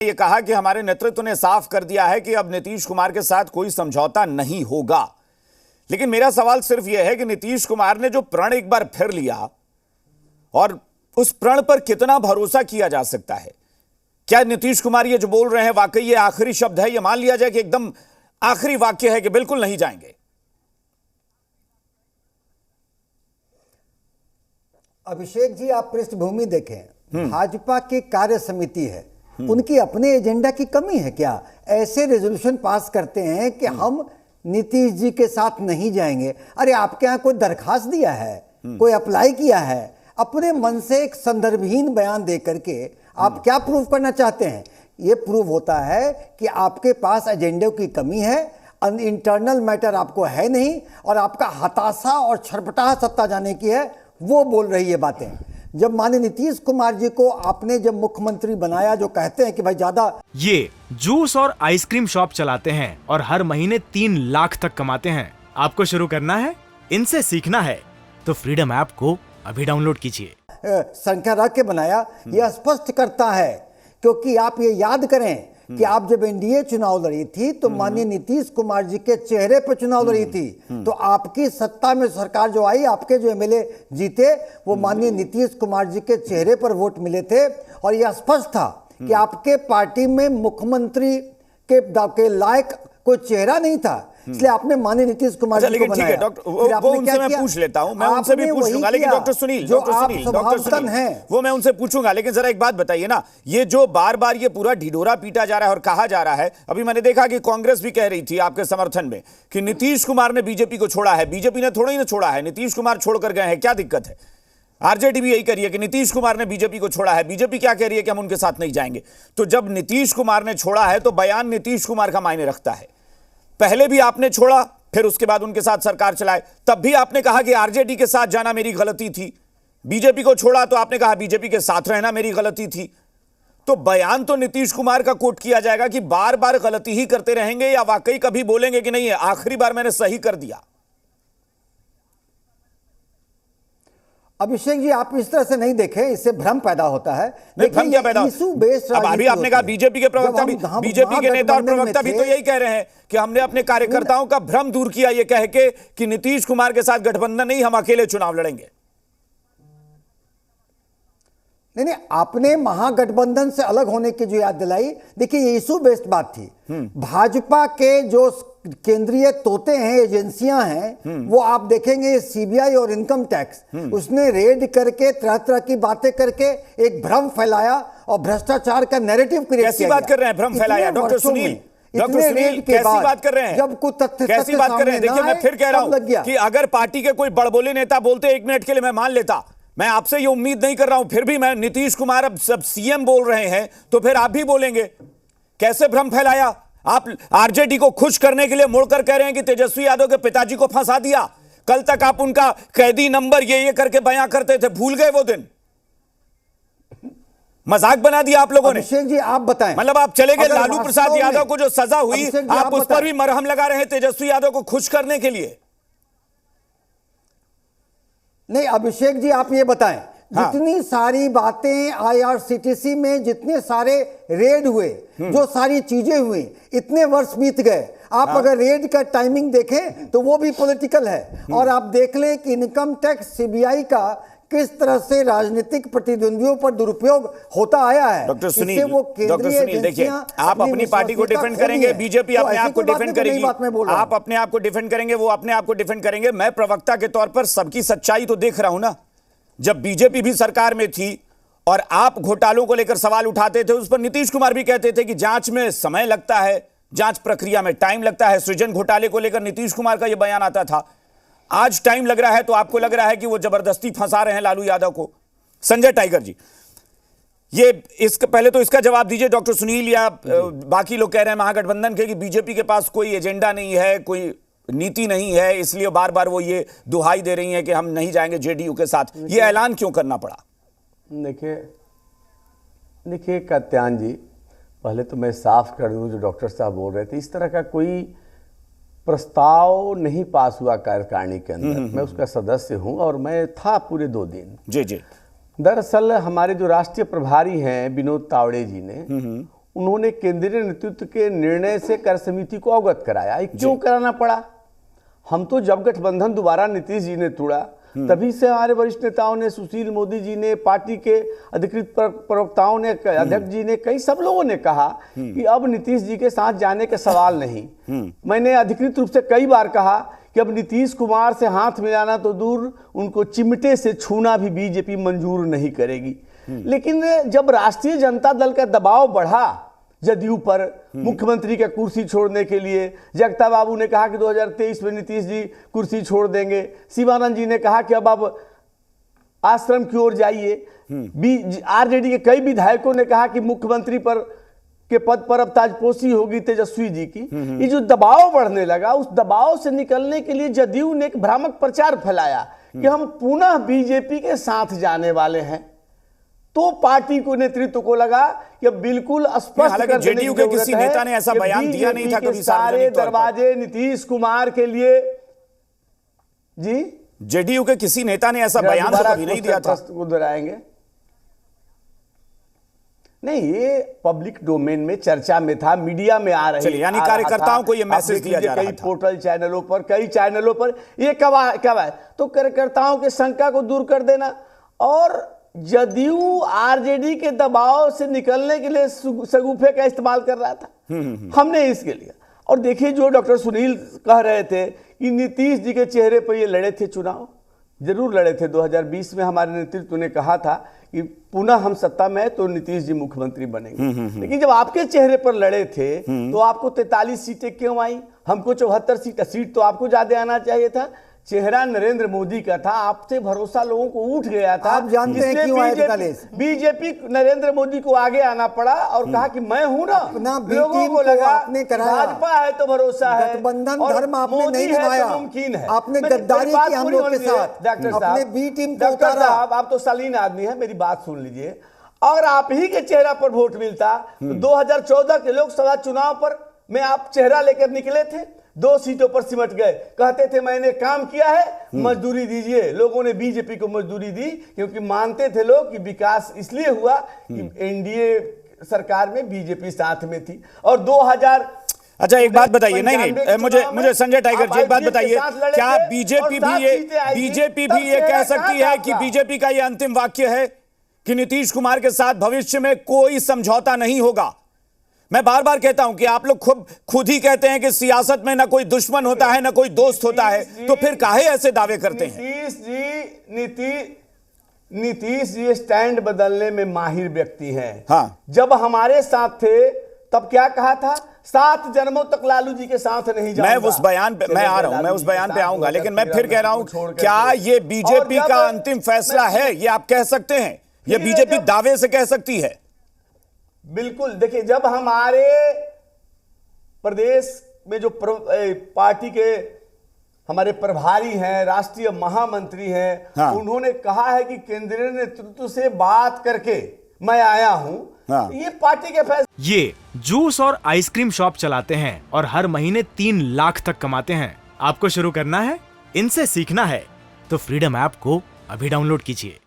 ये कहा कि हमारे नेतृत्व ने साफ कर दिया है कि अब नीतीश कुमार के साथ कोई समझौता नहीं होगा। लेकिन मेरा सवाल सिर्फ यह है कि नीतीश कुमार ने जो प्रण एक बार फिर लिया और उस प्रण पर कितना भरोसा किया जा सकता है? क्या नीतीश कुमार ये जो बोल रहे हैं वाकई ये आखिरी शब्द है? ये मान लिया जाए कि एकदम आखिरी वाक्य है कि बिल्कुल नहीं जाएंगे? अभिषेक जी, आप पृष्ठभूमि देखें, भाजपा की कार्य समिति है, उनकी अपने एजेंडा की कमी है क्या? ऐसे रेजोल्यूशन पास करते हैं कि हम नीतीश जी के साथ नहीं जाएंगे। अरे आपके यहाँ कोई दरखास्त दिया है, कोई अप्लाई किया है? अपने मन से एक संदर्भहीन बयान दे करके आप क्या प्रूव करना चाहते हैं? ये प्रूव होता है कि आपके पास एजेंडे की कमी है, इंटरनल मैटर आपको है नहीं, और आपका हताशा और छटपटाहट सत्ता जाने की है, वो बोल रही है बातें। जब माननीय नीतीश कुमार जी को आपने जब मुख्यमंत्री बनाया, जो कहते हैं कि भाई ज्यादा, ये जूस और आइसक्रीम शॉप चलाते हैं और हर महीने 3 लाख तक कमाते हैं। आपको शुरू करना है, इनसे सीखना है तो फ्रीडम ऐप को अभी डाउनलोड कीजिए। संख्या रख के बनाया, यह स्पष्ट करता है। क्योंकि आप ये याद करें कि आप जब एनडीए चुनाव लड़ी थी तो माननीय नीतीश कुमार जी के चेहरे पर चुनाव लड़ी थी, तो आपकी सत्ता में सरकार जो आई, आपके जो एमएलए जीते वो माननीय नीतीश कुमार जी के चेहरे पर वोट मिले थे। और यह स्पष्ट था कि आपके पार्टी में मुख्यमंत्री के लायक कोई चेहरा नहीं था, इसलिए आपने माननीय नीतीश कुमार जी को बनाया। ठीक है डॉक्टर, वो उनसे मैं पूछ लेता हूं, मैं उनसे भी पूछ लूंगा। लेकिन डॉक्टर सुनील वो मैं उनसे पूछूंगा। लेकिन जरा एक बात बताइए ना, ये जो बार बार ये पूरा ढिढोरा पीटा जा रहा है और कहा जा रहा है, अभी मैंने देखा कि कांग्रेस भी कह रही थी आपके समर्थन में कि नीतीश कुमार ने बीजेपी को छोड़ा है। बीजेपी ने थोड़ा ही ना छोड़ा है, नीतीश कुमार छोड़कर गए हैं, क्या दिक्कत है? आरजेडी भी यही कह रही है कि नीतीश कुमार ने बीजेपी को छोड़ा है। बीजेपी क्या कह रही है कि हम उनके साथ नहीं जाएंगे। तो जब नीतीश कुमार ने छोड़ा है तो बयान नीतीश कुमार का मायने रखता है। पहले भी आपने छोड़ा, फिर उसके बाद उनके साथ सरकार चलाए, तब भी आपने कहा कि आरजेडी के साथ जाना मेरी गलती थी। बीजेपी को छोड़ा तो आपने कहा बीजेपी के साथ रहना मेरी गलती थी। तो बयान तो नीतीश कुमार का कोट किया जाएगा कि बार बार गलती ही करते रहेंगे, या वाकई कभी बोलेंगे कि नहीं है आखिरी बार मैंने सही कर दिया? अभिषेक जी, आप इस तरह से नहीं देखें, इससे भ्रम पैदा होता है। भ्रम क्या पैदा होता है? अब अभी आपने कहा बीजेपी के प्रवक्ता भी, बीजेपी के नेता और प्रवक्ता भी तो यही कह रहे हैं कि हमने अपने कार्यकर्ताओं का भ्रम दूर किया, ये कह के कि नीतीश कुमार के साथ गठबंधन नहीं, हम अकेले चुनाव लड़ेंगे। नहीं, आपने महागठबंधन से अलग होने की जो याद दिलाई, देखिए ये इशू बेस्ड बात थी। भाजपा के जो केंद्रीय तोते हैं, एजेंसियां हैं, वो आप देखेंगे सीबीआई और इनकम टैक्स, उसने रेड करके तरह तरह की बातें करके एक भ्रम फैलाया और भ्रष्टाचार का नैरेटिव क्रिएट किया। कैसी बात कर रहे हैं भ्रम फैलाया? डॉक्टर सुनील कैसी बात कर रहे हैं? जब कुछ तथ्य कैसी बात कर रहे हैं? देखिए मैं फिर कह रहा हूं कि अगर पार्टी के कोई बड़बोले नेता बोलते 1 मिनट के लिए मैं मान लेता। मैं आपसे ये उम्मीद नहीं कर रहा हूं, फिर भी मैं नीतीश कुमार अब सब सीएम बोल रहे हैं तो फिर आप भी बोलेंगे। कैसे भ्रम फैलाया? आप आरजेडी को खुश करने के लिए मुड़कर कह रहे हैं कि तेजस्वी यादव के पिताजी को फंसा दिया। कल तक आप उनका कैदी नंबर ये करके बयां करते थे, भूल गए वो दिन? मजाक बना दिया आप लोगों ने। अभिषेक जी आप बताएं, मतलब आप चले गए लालू प्रसाद यादव को जो सजा हुई, आप उस पर भी मरहम लगा रहे हैं तेजस्वी यादव को खुश करने के लिए। नहीं अभिषेक जी, आप ये बताएं, जितनी सारी बातें आईआरसीटीसी में, जितने सारे रेड हुए, जो सारी चीजें हुई, इतने वर्ष बीत गए। आप अगर रेड का टाइमिंग देखें तो वो भी पॉलिटिकल है। और आप देख लें कि इनकम टैक्स, सीबीआई का किस तरह से राजनीतिक प्रतिद्वंदियों पर दुरुपयोग होता आया है। डॉक्टर सुनील, देखिए आप अपनी पार्टी को डिफेंड करेंगे, बीजेपी अपने आप को डिफेंड करेगी, आप अपने आप को डिफेंड करेंगे, वो अपने आप को डिफेंड करेंगे। मैं प्रवक्ता के तौर पर सबकी सच्चाई तो देख रहा हूं ना। जब बीजेपी भी सरकार में थी और आप घोटालों को लेकर सवाल उठाते थे, उस पर नीतीश कुमार भी कहते थे कि जांच में समय लगता है, जांच प्रक्रिया में टाइम लगता है। सृजन घोटाले को लेकर नीतीश कुमार का यह बयान आता था। आज टाइम लग रहा है तो आपको लग रहा है कि वो जबरदस्ती फंसा रहे हैं लालू यादव को। संजय टाइगर जी, ये पहले तो इसका जवाब दीजिए डॉक्टर सुनील, या बाकी लोग कह रहे हैं महागठबंधन के कि बीजेपी के पास कोई एजेंडा नहीं है, कोई नीति नहीं है, इसलिए बार बार वो ये दुहाई दे रही हैं कि हम नहीं जाएंगे जेडीयू के साथ। ये ऐलान क्यों करना पड़ा? देखिए कात्यायन जी, पहले तो मैं साफ कर दूं, जो डॉक्टर साहब बोल रहे थे, इस तरह का कोई प्रस्ताव नहीं पास हुआ कार्यकारिणी के अंदर। मैं उसका सदस्य हूं और मैं था पूरे 2 दिन। जी। दरअसल हमारे जो राष्ट्रीय प्रभारी हैं विनोद तावड़े जी ने, उन्होंने केंद्रीय नेतृत्व के निर्णय से कर समिति को अवगत कराया। ये क्यों कराना पड़ा? हम तो जब गठबंधन दोबारा नीतीश जी ने तोड़ा, तभी से हमारे वरिष्ठ नेताओं ने, सुशील मोदी जी ने, पार्टी के अधिकृत प्रवक्ताओं ने, अध्यक्ष जी ने, कई सब लोगों ने कहा कि अब नीतीश जी के साथ जाने का सवाल नहीं। मैंने अधिकृत रूप से कई बार कहा कि अब नीतीश कुमार से हाथ मिलाना तो दूर, उनको चिमटे से छूना भी बीजेपी मंजूर नहीं करेगी। लेकिन जब राष्ट्रीय जनता दल का दबाव बढ़ा जदयू पर मुख्यमंत्री का कुर्सी छोड़ने के लिए, जगता बाबू ने कहा कि 2023 में नीतीश जी कुर्सी छोड़ देंगे, शिवानंद जी ने कहा कि अब आश्रम की ओर जाइए, आरजेडी के कई विधायकों ने कहा कि मुख्यमंत्री के पद पर अब ताजपोशी होगी तेजस्वी जी की। ये जो दबाव बढ़ने लगा, उस दबाव से निकलने के लिए जदयू ने एक भ्रामक प्रचार फैलाया कि हम पुनः बीजेपी के साथ जाने वाले हैं। तो पार्टी को, नेतृत्व को लगा कि बिल्कुल स्पष्ट कर देने की जेडीयू के किसी नेता ने ऐसा बयान दिया नहीं था कभी सारे दरवाजे नीतीश कुमार के लिए। जी, जेडीयू के किसी नेता ने ऐसा बयान तो कभी नहीं दिया था। दोहराएंगे नहीं, ये पब्लिक डोमेन में चर्चा में था, मीडिया में आ रही, यानी कार्यकर्ताओं को ये मैसेज दिया जा रहा था। कई पोर्टल चैनलों पर, कई चैनलों पर ये कब है तो कार्यकर्ताओं के शंका को दूर कर देना और जदयू आरजेडी के दबाव से निकलने के लिए सगुफे का इस्तेमाल कर रहा था। हमने इसके लिए, और देखिए जो डॉक्टर सुनील कह रहे थे कि नीतीश जी के चेहरे पर ये लड़े थे चुनाव, जरूर लड़े थे। 2020 में हमारे नेतृत्व ने कहा था कि पुनः हम सत्ता में है तो नीतीश जी मुख्यमंत्री बनेंगे। लेकिन जब आपके चेहरे पर लड़े थे तो आपको 43 सीटें क्यों आई? हमको 74 सीट तो आपको ज्यादा आना चाहिए था। चेहरा नरेंद्र मोदी का था, आपसे भरोसा लोगों को उठ गया था। आप जानते हैं क्यों आए कलेश? बीजेपी नरेंद्र मोदी को आगे आना पड़ा और कहा कि मैं हूं ना, लोगों को लगा आपने कराया, भाजपा है तो भरोसा है, गठबंधन धर्म आपने नहीं निभाया, मुमकिन है। आपने गद्दारी की हम लोग के साथ, अपने बी टीम को उतारा। आप तो शालीन आदमी है, मेरी बात सुन लीजिए। अगर आप ही के चेहरा पर वोट मिलता तो 2014 के लोकसभा चुनाव पर में आप चेहरा लेकर निकले थे, 2 सीटों पर सिमट गए, कहते थे मैंने काम किया है, मजदूरी दीजिए। लोगों ने बीजेपी को मजदूरी दी क्योंकि मानते थे लोग कि विकास इसलिए हुआ कि एनडीए सरकार में बीजेपी साथ में थी। और 2000 अच्छा एक बात बताइए, नहीं मुझे संजय टाइगर जी एक बात बताइए, क्या बीजेपी भी ये कह सकती है कि बीजेपी का ये अंतिम वाक्य है कि नीतीश कुमार के साथ भविष्य में कोई समझौता नहीं होगा? मैं बार बार कहता हूं कि आप लोग खुद ही कहते हैं कि सियासत में ना कोई दुश्मन होता है ना कोई दोस्त होता है, तो फिर काहे ऐसे दावे करते हैं? नीतीश जी स्टैंड बदलने में माहिर व्यक्ति हैं। हाँ, जब हमारे साथ थे तब क्या कहा था? 7 जन्मों तक लालू जी के साथ नहीं जाऊंगा। मैं उस बयान पे मैं आ रहा हूं, मैं उस बयान पे आऊंगा, लेकिन मैं फिर कह रहा हूं, क्या ये बीजेपी का अंतिम फैसला है? ये आप कह सकते हैं, ये बीजेपी दावे से कह सकती है? बिल्कुल। देखिए, जब हमारे प्रदेश में जो पार्टी के हमारे प्रभारी हैं, राष्ट्रीय महामंत्री हैं, हाँ, उन्होंने कहा है कि केंद्रीय नेतृत्व से बात करके मैं आया हूं, हाँ, ये पार्टी के फैसले। ये जूस और आइसक्रीम शॉप चलाते हैं और हर महीने 3 लाख तक कमाते हैं। आपको शुरू करना है, इनसे सीखना है तो फ्रीडम ऐप को अभी डाउनलोड कीजिए।